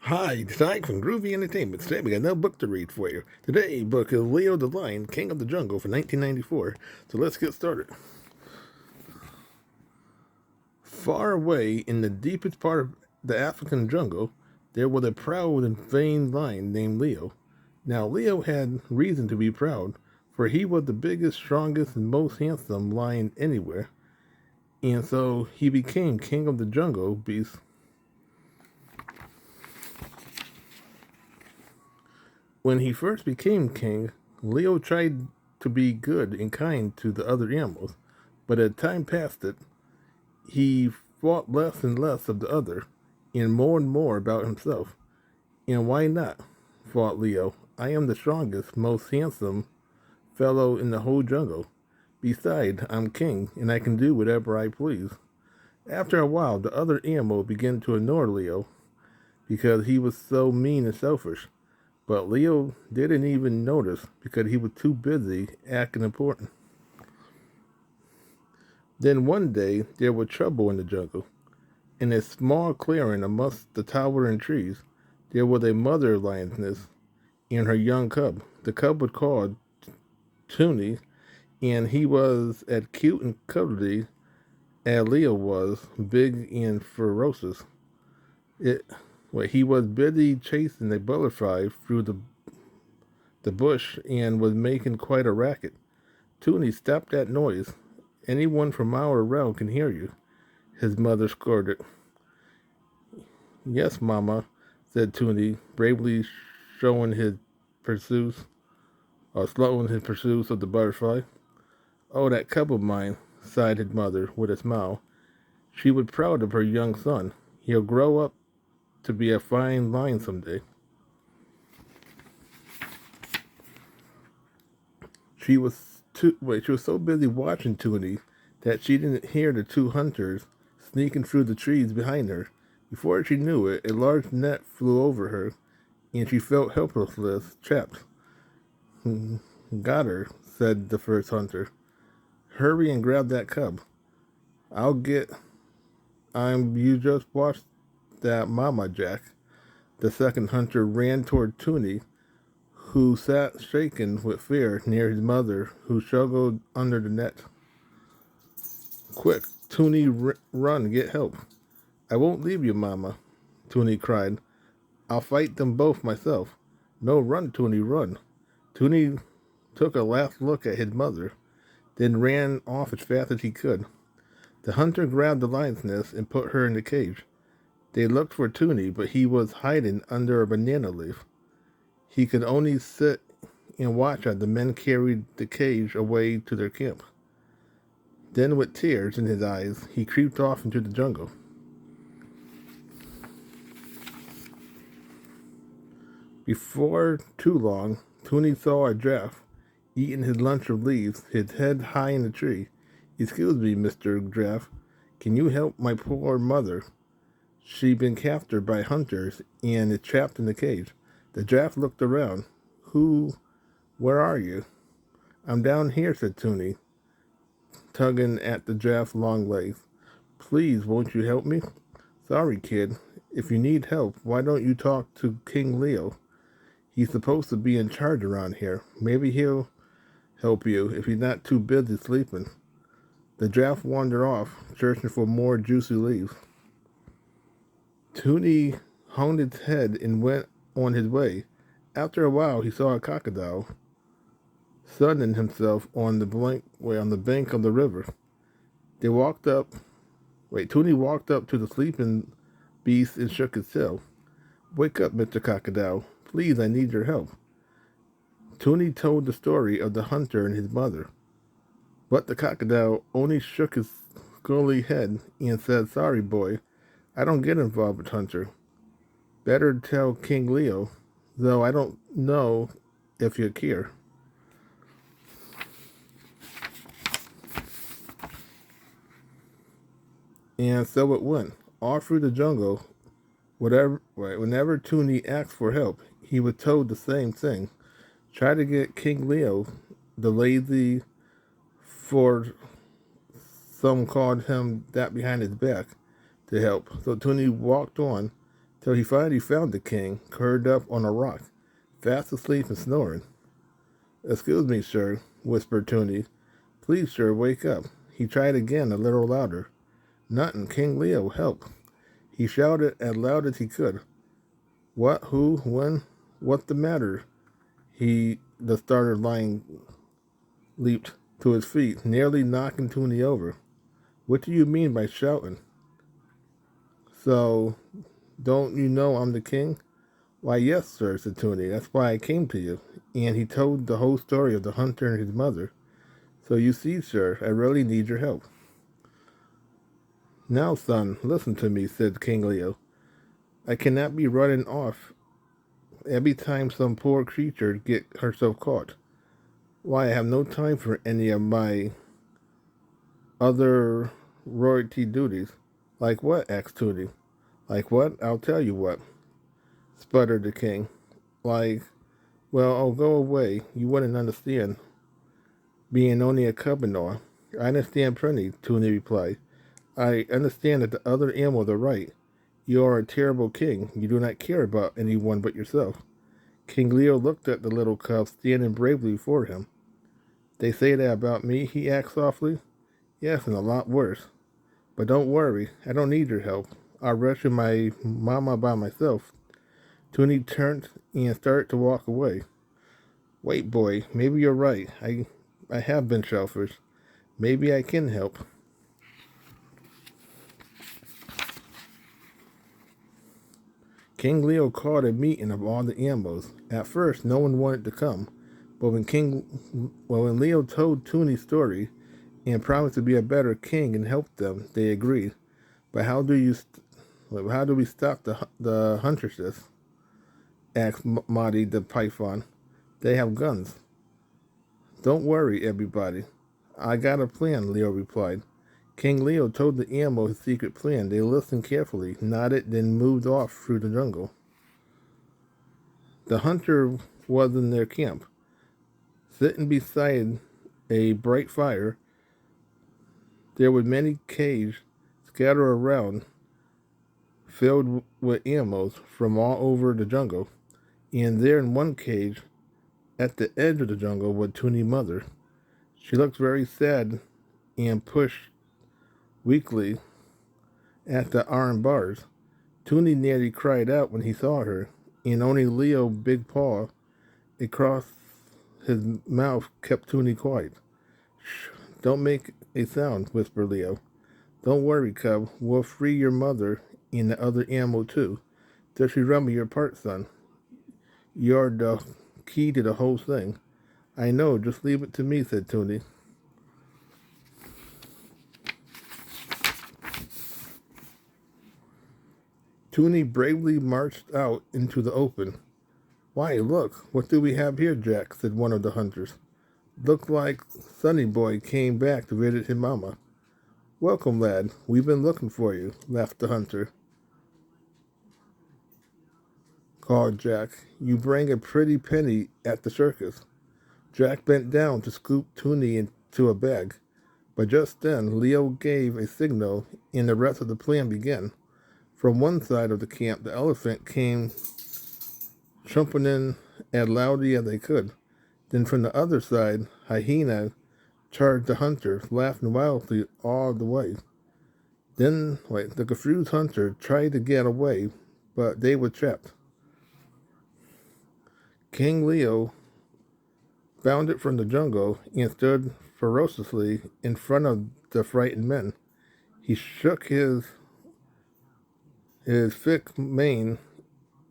Hi, it's Ike from Groovy Entertainment. Today we got another book to read for you. Today's book is Leo the Lion, King of the Jungle for 1994. So let's get started. Far away in the deepest part of the African jungle, there was a proud and vain lion named Leo. Now, Leo had reason to be proud, for he was the biggest, strongest, and most handsome lion anywhere. And so he became king of the jungle beasts. When he first became king, Leo tried to be good and kind to the other animals, but as time passed he thought less and less of the other, and more about himself. And why not? Thought Leo. I am the strongest, most handsome fellow in the whole jungle. Besides, I'm king, and I can do whatever I please. After a while, the other animals began to ignore Leo because he was so mean and selfish. But Leo didn't even notice because he was too busy acting important. Then one day there was trouble in the jungle. In a small clearing amongst the towering trees, there was a mother lioness and her young cub. The cub was called Toonie, and he was as cute and cuddly as Leo was, big and ferocious. It, he was busy chasing a butterfly through the bush and was making quite a racket. Toonie, stop that noise. Anyone from miles around can hear you, his mother scolded. Yes, Mama, said Toonie, bravely showing his pursuits, or slowing his pursuits of the butterfly. Oh, that cub of mine, sighed his mother with a smile. She was proud of her young son. He'll grow up to be a fine lion someday. She was so busy watching Toonie that she didn't hear the two hunters sneaking through the trees behind her. Before she knew it, a large net flew over her, and she felt helpless, trapped. Got her, said the first hunter. Hurry and grab that cub. I'll get. You just watched that, Mama Jack. The second hunter ran toward Toonie, who sat shaken with fear near his mother, who struggled under the net. Quick, Toonie, run, get help. I won't leave you, Mama, Toonie cried. I'll fight them both myself. No, run, Toonie, run. Toonie took a last look at his mother, then ran off as fast as he could. The hunter grabbed the lioness and put her in the cage. They looked for Toonie, but he was hiding under a banana leaf. He could only sit and watch as the men carried the cage away to their camp. Then, with tears in his eyes, he creeped off into the jungle. Before too long, Toonie saw a giraffe eating his lunch of leaves, his head high in the tree. Excuse me, Mr. Giraffe, can you help my poor mother? She'd been captured by hunters and is trapped in the cage. The giraffe looked around. Where are you? I'm down here, said Toonie, tugging at the giraffe's long legs. Please, won't you help me? Sorry, kid. If you need help, why don't you talk to King Leo? He's supposed to be in charge around here. Maybe he'll help you if he's not too busy sleeping. The giraffe wandered off, searching for more juicy leaves. Toonie hung his head and went on his way. After a while, he saw a crocodile sunning himself on the bank of the river. They walked up. Toonie walked up to the sleeping beast and shook his tail. Wake up, Mr. Crocodile. Please, I need your help. Toonie told the story of the hunter and his mother. But the crocodile only shook his curly head and said, Sorry, boy. I don't get involved with Hunter. Better tell King Leo, though I don't know if you care. And so it went. All through the jungle, whenever Toonie asked for help, he was told the same thing. Try to get King Leo, the lazy, for some called him that behind his back, to help. So Toonie walked on, till he finally found the king, curled up on a rock, fast asleep and snoring. "Excuse me, sir," whispered Toonie. "Please, sir, wake up." He tried again, a little louder. "Nothing. King Leo, help." He shouted as loud as he could. "What? Who? When? What's the matter?" The starter lion leaped to his feet, nearly knocking Toonie over. "What do you mean by shouting?" "So, don't you know I'm the king?" "Why, yes, sir," said Toonie. "That's why I came to you." And he told the whole story of the hunter and his mother. "So you see, sir, I really need your help." "Now, son, listen to me," said King Leo. "I cannot be running off every time some poor creature get herself caught. Why, I have no time for any of my other royalty duties." "Like what?" asked Tootie. "Like what? I'll tell you what," sputtered the king. "Like, well, oh, go away. You wouldn't understand, being only a cub and all." "I understand plenty," Toonie replied. "I understand that the other animals are right. You are a terrible king. You do not care about anyone but yourself." King Leo looked at the little cub standing bravely before him. "They say that about me?" he asked softly. "Yes, and a lot worse. But don't worry. I don't need your help. I'll rescue my mama by myself." Toonie turned and started to walk away. "Wait, boy. Maybe you're right. I have been selfish. Maybe I can help." King Leo called a meeting of all the animals. At first, no one wanted to come, but when Leo told Toonie's story and promised to be a better king and help them, they agreed. "But how do we stop the huntresses?" asked Marty the python. "They have guns." "Don't worry, everybody. I got a plan," Leo replied. King Leo told the animal his secret plan. They listened carefully, nodded, then moved off through the jungle. The hunter was in their camp, sitting beside a bright fire. There were many cages scattered around, filled with animals from all over the jungle. And there in one cage, at the edge of the jungle, was Toonie's mother. She looked very sad and pushed weakly at the iron bars. Toonie nearly cried out when he saw her, and only Leo's big paw across his mouth kept Toonie quiet. "Shh, don't make a sound," whispered Leo. "Don't worry, cub. We'll free your mother and the other animal too. Just remember your part, son. You're the key to the whole thing." "I know. Just leave it to me," said Toonie. Toonie bravely marched out into the open. "Why, look, what do we have here, Jack?" said one of the hunters. "Look like Sonny Boy came back to visit his mama." "Welcome, lad. We've been looking for you," laughed the hunter. Called Jack. "You bring a pretty penny at the circus." Jack bent down to scoop Toonie into a bag. But just then, Leo gave a signal, and the rest of the plan began. From one side of the camp, the elephant came trumpeting as loudly as they could. Then from the other side, hyena charged the hunters, laughing wildly all the way. The confused hunter tried to get away, but they were trapped. King Leo bounded from the jungle and stood ferociously in front of the frightened men. He shook his thick mane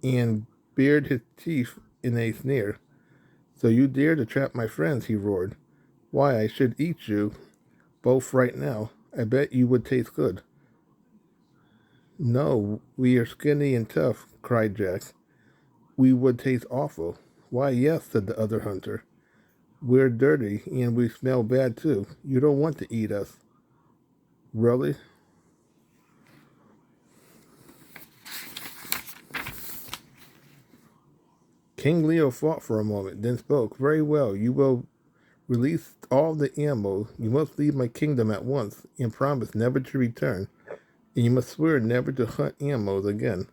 and bared his teeth in a sneer. "So you dare to trap my friends," he roared. "Why, I should eat you both right now. I bet you would taste good." "No, we are skinny and tough," cried Jack. "We would taste awful." "Why, yes," said the other hunter. "We're dirty, and we smell bad, too. You don't want to eat us." "Really?" King Leo thought for a moment, then spoke. "Very well. You will release all the animals. You must leave my kingdom at once, and promise never to return. And you must swear never to hunt animals again.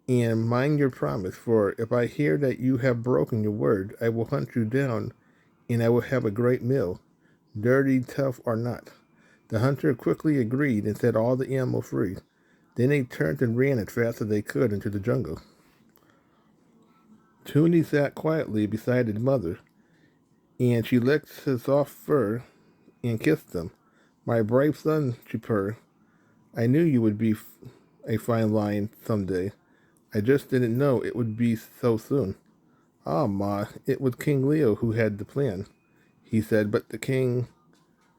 And mind your promise, for if I hear that you have broken your word, I will hunt you down, and I will have a great meal, dirty, tough, or not." The hunter quickly agreed and set all the animals free. Then they turned and ran as fast as they could into the jungle. Toonie sat quietly beside his mother, and she licked his soft fur and kissed him. "My brave son," she purred. "I knew you would be a fine lion some day. I just didn't know it would be so soon." "Ah, Ma, it was King Leo who had the plan," he said. But the King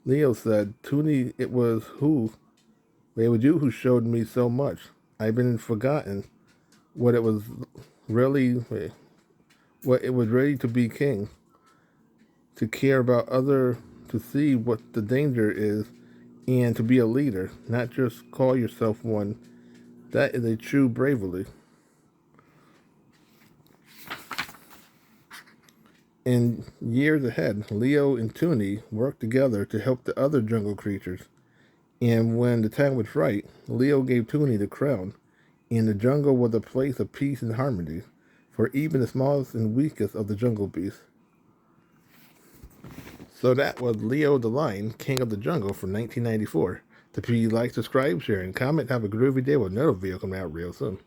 Leo said, "Toonie, it was you who showed me so much. I've been forgotten what it was really, what it was really to be king, to care about other, to see what the danger is, and to be a leader, not just call yourself one. That is a true bravery." In years ahead, Leo and Toonie worked together to help the other jungle creatures. And when the time was right, Leo gave Toonie the crown, and the jungle was a place of peace and harmony for even the smallest and weakest of the jungle beasts. So that was Leo the Lion, King of the Jungle from 1994. To please like, subscribe, share, and comment. Have a groovy day with another video coming out real soon.